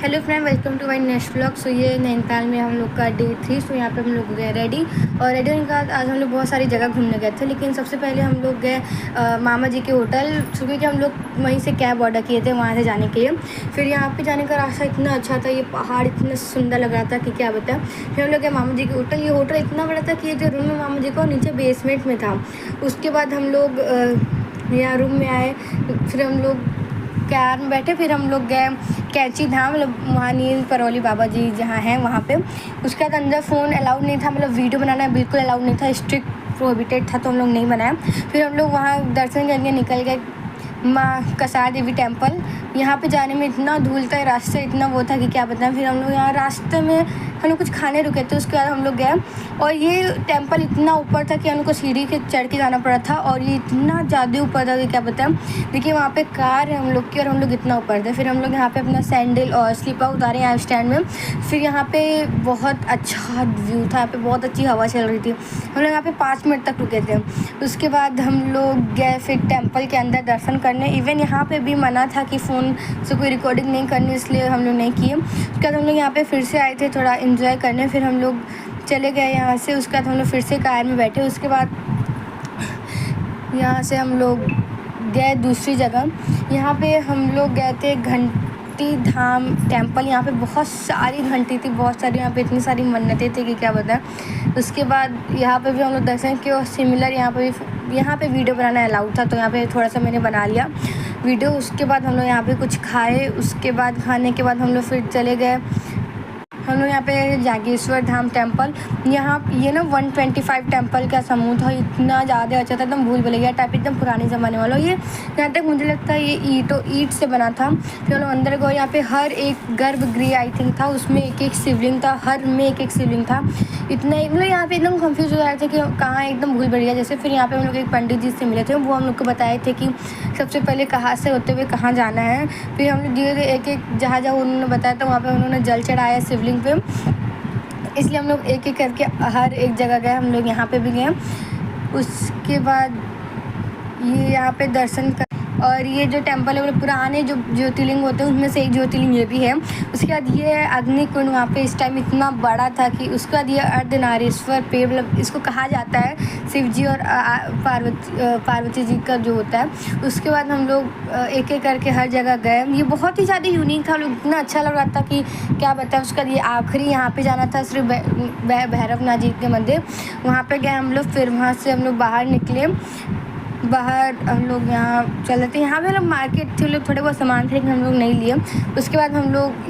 Hello friend, welcome to my next vlog. So ये नैनीताल में हम लोग का डे 3। सो यहाँ पे हम लोग गए रेडी होने के बाद आज हम लोग बहुत सारी जगह घूमने गए थे। लेकिन सबसे पहले हम लोग गए मामा जी के होटल, क्योंकि हम लोग वहीं से कैब ऑर्डर किए थे वहाँ से जाने के लिए। फिर यहाँ पे जाने का रास्ता इतना अच्छा था, ये पहाड़ इतना सुंदर लग रहा था कि क्या बताएं। फिर हम लोग गए मामा जी के होटल। ये होटल इतना बड़ा था कि ये जो रूम है मामा जी का नीचे बेसमेंट में था। उसके बाद हम लोग यहाँ रूम में आए, फिर हम लोग कार में बैठे, फिर हम लोग गए कैंची धाम, मतलब वहाँ नील करौली बाबा जी जहाँ हैं वहाँ पे। उसके बाद अंदर फ़ोन अलाउड नहीं था, मतलब वीडियो बनाना बिल्कुल अलाउड नहीं था, स्ट्रिक्ट प्रोहिबिटेड था, तो हम लोग नहीं बनाया। फिर हम लोग वहाँ दर्शन करके निकल गए माँ कसार देवी टेम्पल। यहाँ पे जाने में इतना धूल था, रास्ते इतना वो था कि क्या बताएं। फिर हम लोग यहाँ रास्ते में हम लोग कुछ खाने रुके थे, उसके बाद हम लोग गए। और ये टेम्पल इतना ऊपर था कि हम लोग को सीढ़ी के चढ़ के जाना पड़ा था, और ये इतना ज़्यादा ऊपर था कि क्या बताएं। देखिए वहाँ पे कार है हम लोग की, और हम लोग इतना ऊपर थे। फिर हम लोग यहाँ पे अपना सैंडल और स्लीपर उतारे यहाँ स्टैंड में। फिर यहाँ पे बहुत अच्छा व्यू था, यहाँ पे बहुत अच्छी हवा चल रही थी। हम लोग यहाँ पे 5 मिनट तक रुके थे। उसके बाद हम लोग गए फिर टेम्पल के अंदर दर्शन करने। इवन यहाँ पे भी मना था कि फ़ोन से कोई रिकॉर्डिंग नहीं करनी, इसलिए हम लोग नहीं किए। उसके बाद हम लोग यहाँ पे फिर से आए थे थोड़ा एंजॉय करने। फिर हम लोग चले गए यहाँ से। उसके बाद हम लोग फिर से कार में बैठे। उसके बाद यहाँ से हम लोग गए दूसरी जगह। यहाँ पे हम लोग गए थे घंटी धाम टेम्पल। यहाँ पे बहुत सारी घंटी थी, बहुत सारी, यहाँ पे इतनी सारी मन्नतें थी कि क्या बताएं। उसके बाद यहाँ पे भी हम लोग दर्शन किए, और सिमिलर यहाँ पे वीडियो बनाना अलाउड था, तो यहाँ पे थोड़ा सा मैंने बना लिया वीडियो। उसके बाद हम लोग यहाँ पे कुछ खाए। उसके बाद खाने के बाद हम लोग फिर चले गए हम लोग यहाँ पे जागेश्वर धाम टेम्पल। यहाँ ये ना 125 टेम्पल का समूह था, इतना ज़्यादा अच्छा था, एकदम भूल भुलैया टाइप, एकदम पुराने ज़माने वाला। ये जहाँ तक मुझे लगता है ये ईंट से बना था। फिर हम लोग अंदर गए। यहाँ पे हर एक गर्भगृह आई थिंक था, उसमें एक एक शिवलिंग था, हर में एक एक शिवलिंग था। इतना मतलब यहाँ पे एकदम कंफ्यूज हो रहे थे कि कहाँ एकदम भूल भुलैया जैसे। फिर यहाँ पे हम लोग एक पंडित जी से मिले थे, वो हम लोग को बताए थे कि सबसे पहले कहाँ से होते हुए कहाँ जाना है। फिर हम लोग धीरे धीरे एक एक जहाँ उन्होंने बताया था वहाँ पे उन्होंने जल चढ़ाया शिवलिंग पे, इसलिए हम लोग एक एक करके हर एक जगह गए। हम लोग यहाँ पे भी गए। उसके बाद ये यहाँ पे दर्शन कर, और ये जो टेम्पल है वो पुराने जो ज्योतिर्लिंग होते हैं उनमें से एक ज्योतिर्लिंग ये भी है। उसके बाद ये अग्निकुंड, वहाँ पे इस टाइम इतना बड़ा था कि उसके बाद ये अर्धनारीश्वर पेड़, मतलब इसको कहा जाता है शिव जी और पार्वती जी का जो होता है। उसके बाद हम लोग एक एक करके हर जगह गए। ये बहुत ही ज़्यादा यूनिक था, लोग इतना अच्छा लग रहा था कि क्या बताएं। उसके बाद ये आखिरी यहाँ पे जाना था श्री भैरवनाथ जी के मंदिर, वहाँ पे गए हम लोग। फिर वहाँ से हम लोग बाहर निकले। बाहर हम लोग यहाँ चल रहे थे, यहाँ पे हम लोग मार्केट थे, लोग थोड़े बहुत सामान थे लेकिन हम लोग नहीं लिए। उसके बाद हम लोग